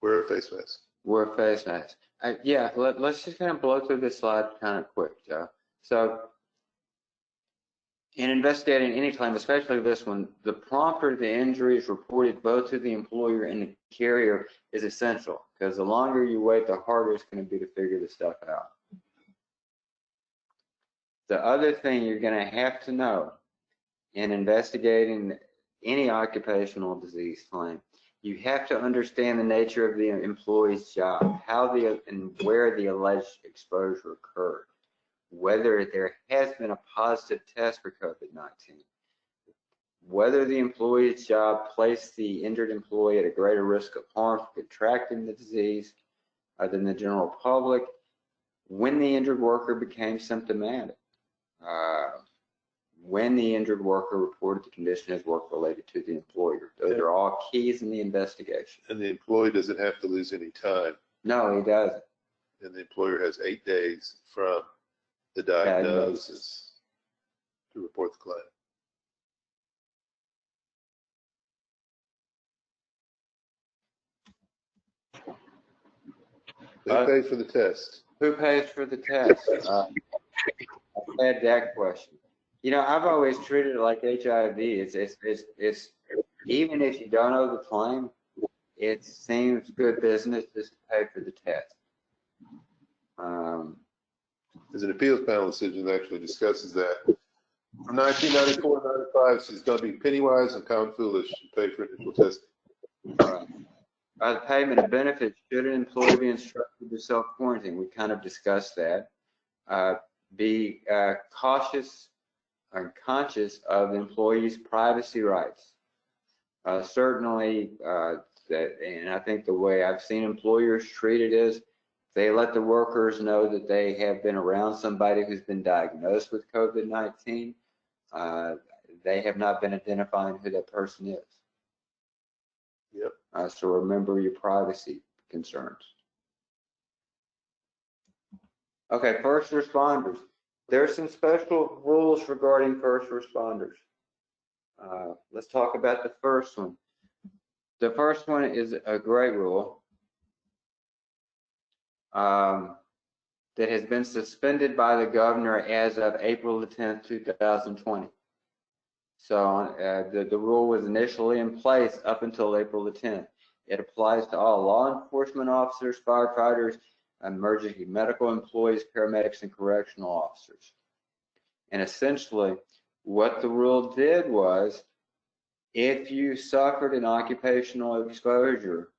Wear a face mask. Wear a face mask. Yeah, let's just kind of blow through this slide kind of quick, Joe. So, in investigating any claim, especially this one, the prompter the injury is reported both to the employer and the carrier is essential, because the longer you wait, the harder it's going to be to figure this stuff out. The other thing you're going to have to know in investigating any occupational disease claim, you have to understand the nature of the employee's job, and where the alleged exposure occurred, whether there has been a positive test for COVID-19, whether the employee's job placed the injured employee at a greater risk of harm for contracting the disease than the general public, when the injured worker became symptomatic, when the injured worker reported the condition as work-related to the employer. Those are all keys in the investigation. And the employee doesn't have to lose any time. No, he doesn't. And the employer has 8 days from the diagnosis to report the claim. Who pays for the test? Who pays for the test? I've had that question. You know, I've always treated it like HIV. It's even if you don't know the claim, it seems good business just to pay for the test. There's an appeals panel decision that actually discusses that. From 1994 to 95, it's going to be penny wise and pound foolish to pay for initial testing. The payment of benefits, should an employee be instructed to self-quarantine? We kind of discussed that. Be cautious and conscious of the employee's privacy rights. Certainly, and I think the way I've seen employers treat it is they let the workers know that they have been around somebody who's been diagnosed with COVID-19. They have not been identifying who that person is. Yep. So remember your privacy concerns. Okay, first responders. There's some special rules regarding first responders. Let's talk about the first one. The first one is a great rule that has been suspended by the governor as of April the 10th, 2020. So the rule was initially in place up until April the 10th. It applies to all law enforcement officers, firefighters, emergency medical employees, paramedics, and correctional officers. And essentially, what the rule did was, if you suffered an occupational exposure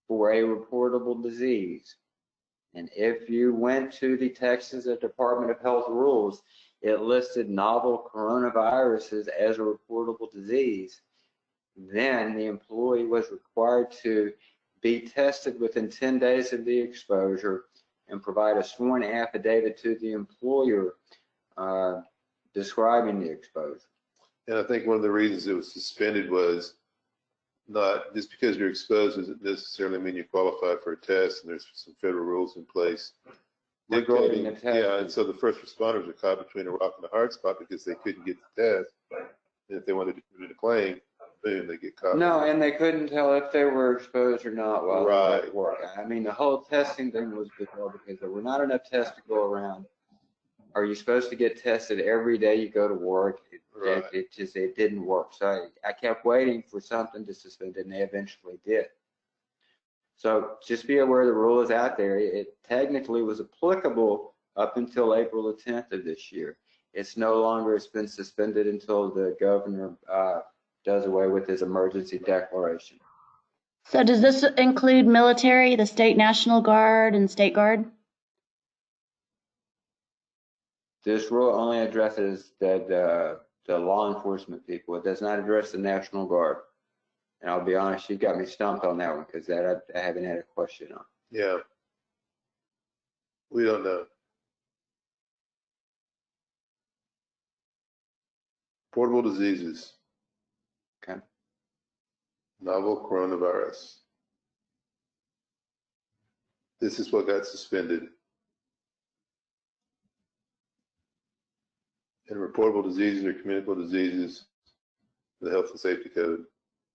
for a reportable disease, and if you went to the Texas Department of Health rules, it listed novel coronaviruses as a reportable disease, then the employee was required to be tested within 10 days of the exposure and provide a sworn affidavit to the employer describing the exposure. And I think one of the reasons it was suspended was not just because you're exposed doesn't necessarily mean you qualify for a test, and there's some federal rules in place. Regarding the test. Yeah, and so the first responders were caught between a rock and a hard spot because they couldn't get the test. And if they wanted to do the claim, boom, they get caught. No, and they couldn't tell if they were exposed or not while they were at work. Right. I mean, the whole testing thing was bizarre because there were not enough tests to go around. Are you supposed to get tested every day you go to work? It didn't work. So I kept waiting for something to suspend it, and they eventually did. So just be aware the rule is out there. It technically was applicable up until April the 10th of this year. It's no longer, it's been suspended until the governor does away with his emergency declaration. So does this include military, the state National Guard, and State Guard? This rule only addresses the law enforcement people. It does not address the National Guard. And I'll be honest, you got me stumped on that one because that I haven't had a question on. Yeah. We don't know. Portable diseases. Okay. Novel coronavirus. This is what got suspended. And reportable diseases are communicable diseases, the Health and Safety Code.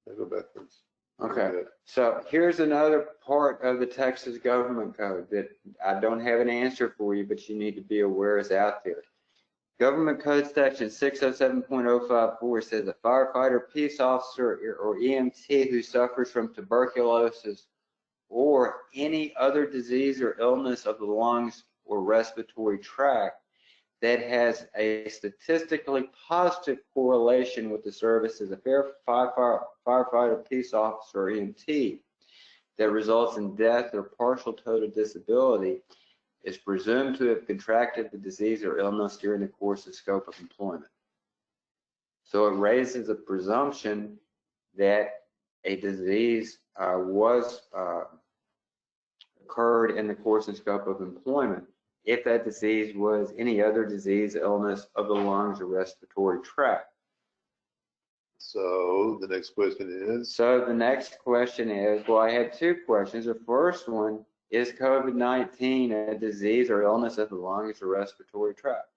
I go backwards. Okay, so here's another part of the Texas government code that I don't have an answer for you, but you need to be aware is out there. Government Code Section 607.054 says a firefighter, peace officer, or EMT who suffers from tuberculosis or any other disease or illness of the lungs or respiratory tract that has a statistically positive correlation with the service as a firefighter, peace officer, or EMT that results in death or partial total disability is presumed to have contracted the disease or illness during the course and scope of employment. So it raises a presumption that a disease occurred in the course and scope of employment if that disease was any other disease, illness of the lungs or respiratory tract. So the next question is? So the next question is, well, I had two questions. The first one, is COVID-19 a disease or illness of the lungs or respiratory tract?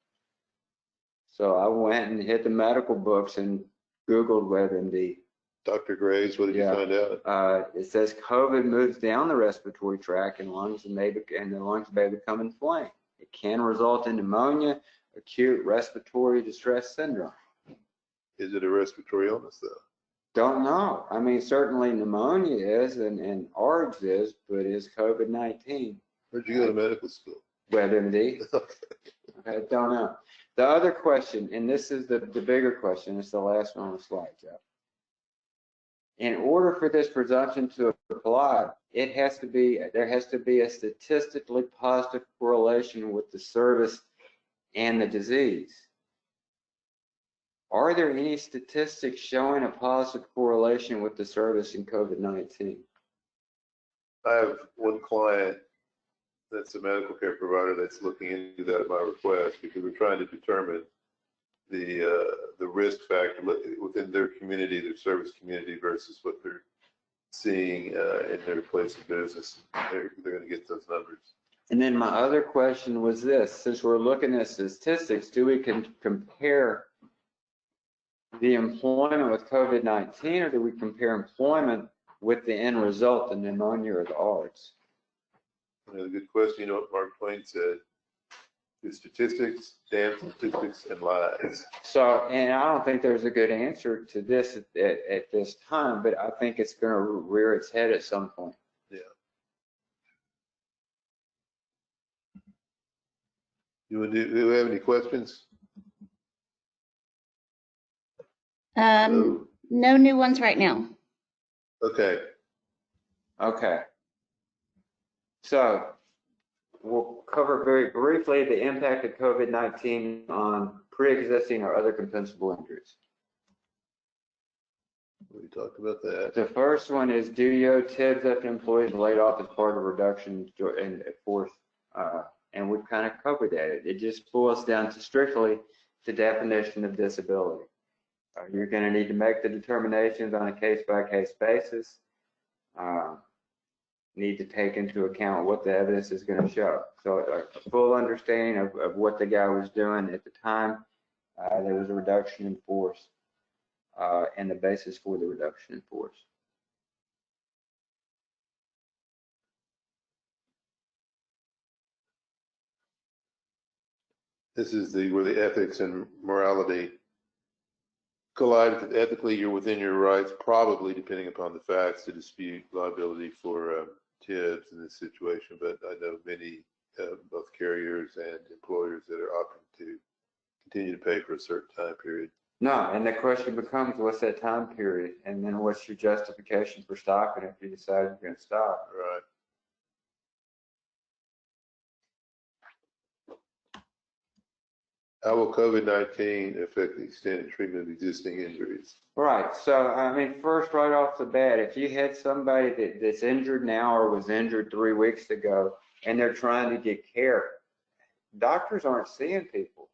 So I went and hit the medical books and Googled WebMD. Dr. Graves, what did you find out? It says COVID moves down the respiratory tract and the lungs may become inflamed. It can result in pneumonia, acute respiratory distress syndrome. Is it a respiratory illness though? Don't know. I mean, certainly pneumonia is and ARDS is, but is COVID-19? Where'd you go to medical school? WebMD. I don't know. The other question, and this is the bigger question, it's the last one on the slide, Jeff. In order for this presumption to apply, there has to be a statistically positive correlation with the service and the disease. Are there any statistics showing a positive correlation with the service in COVID-19? I have one client that's a medical care provider that's looking into that at my request because we're trying to determine the risk factor within their community, their service community, versus what they're seeing in their place of business. They're going to get those numbers. And then my other question was this: since we're looking at statistics, do we compare the employment with COVID-19, or do we compare employment with the end result, the pneumonia or the ARDS? That's a good question. You know what Mark Twain said? The statistics, damn statistics, and lies. So, and I don't think there's a good answer to this at this time, but I think it's going to rear its head at some point. Yeah. Do we have any questions? No new ones right now. Okay. Okay. So we'll cover very briefly the impact of COVID-19 on pre-existing or other compensable injuries. We talked about that. The first one is, do you owe TIBs after employees laid off as part of reduction in force? And we've kind of covered that. It just boils down to strictly the definition of disability. You're going to need to make the determinations on a case-by-case basis. Need to take into account what the evidence is going to show. So a full understanding of what the guy was doing at the time there was a reduction in force and the basis for the reduction in force. This is where the ethics and morality collide. Ethically, you're within your rights, probably, depending upon the facts, to dispute liability for TIBs in this situation. But I know many, both carriers and employers, that are opting to continue to pay for a certain time period. No, and the question becomes, what's that time period? And then what's your justification for stopping if you decide you're going to stop? Right. How will COVID-19 affect the extent and treatment of existing injuries? Right. So, I mean, first, right off the bat, if you had somebody that's injured now or was injured 3 weeks ago and they're trying to get care, doctors aren't seeing people.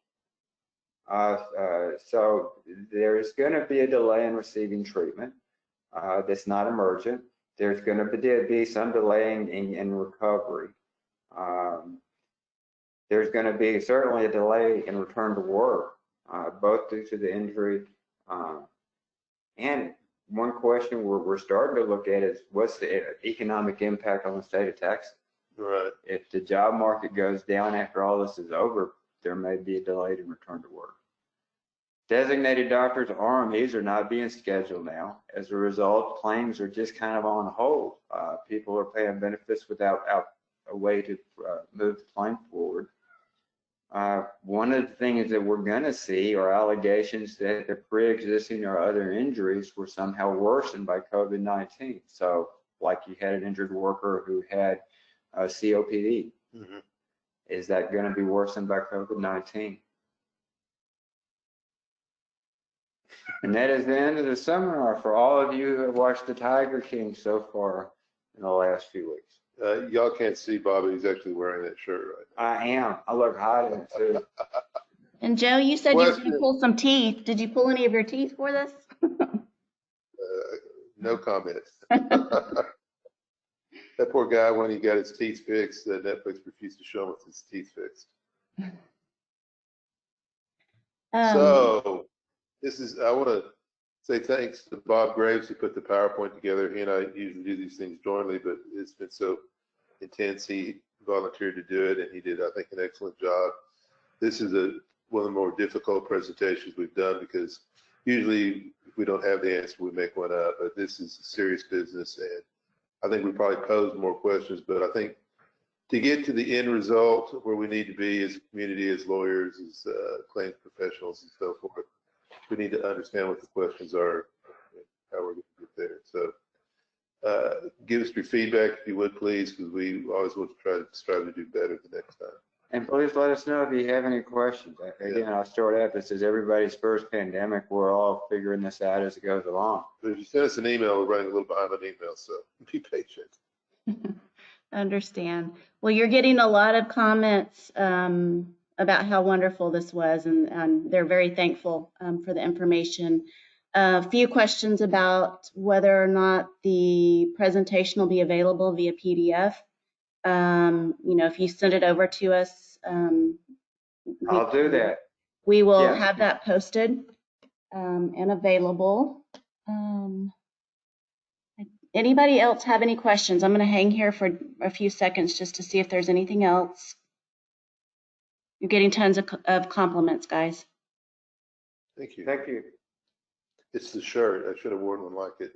So there's going to be a delay in receiving treatment that's not emergent. There's going to be some delay in recovery. There's going to be certainly a delay in return to work, both due to the injury and one question we're starting to look at is what's the economic impact on the state of Texas? Right. If the job market goes down after all this is over, there may be a delay to return to work. Designated doctors' RMEs are not being scheduled now. As a result, claims are just kind of on hold. People are paying benefits without a way to move the claim forward. One of the things that we're going to see are allegations that the pre-existing or other injuries were somehow worsened by COVID-19. So, like you had an injured worker who had COPD. Mm-hmm. Is that going to be worsened by COVID-19? And that is the end of the seminar for all of you who have watched the Tiger King so far in the last few weeks. Y'all can't see Bobby. He's actually wearing that shirt right now. I am. I look hot in it too. And Joe, you said you were going to pull some teeth. Did you pull any of your teeth for this? No comment. That poor guy, when he got his teeth fixed, Netflix refused to show him with his teeth fixed. So I want to say thanks to Bob Graves who put the PowerPoint together. He and I usually do these things jointly, but it's been so intense. He volunteered to do it, and he did, I think, an excellent job. This is one of the more difficult presentations we've done because usually if we don't have the answer, we make one up, but this is serious business, and I think we probably posed more questions, but I think to get to the end result where we need to be as a community, as lawyers, as claims professionals and so forth, we need to understand what the questions are and how we're going to get there. So give us your feedback if you would, please, because we always want to strive to do better the next time. And please let us know if you have any questions. Again, I'll start out. This is everybody's first pandemic. We're all figuring this out as it goes along. But if you send us an email, we're running a little behind on email, so be patient. Understand. Well, you're getting a lot of comments about how wonderful this was, and they're very thankful for the information. A few questions about whether or not the presentation will be available via PDF. If you send it over to us, I'll do that. We will have that posted and available. Anybody else have any questions? I'm going to hang here for a few seconds just to see if there's anything else. You're getting tons of compliments, guys. Thank you. Thank you. It's the shirt. I should have worn one like it.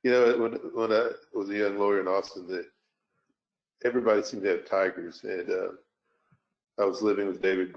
When I was a young lawyer in Austin, everybody seemed to have tigers, and I was living with David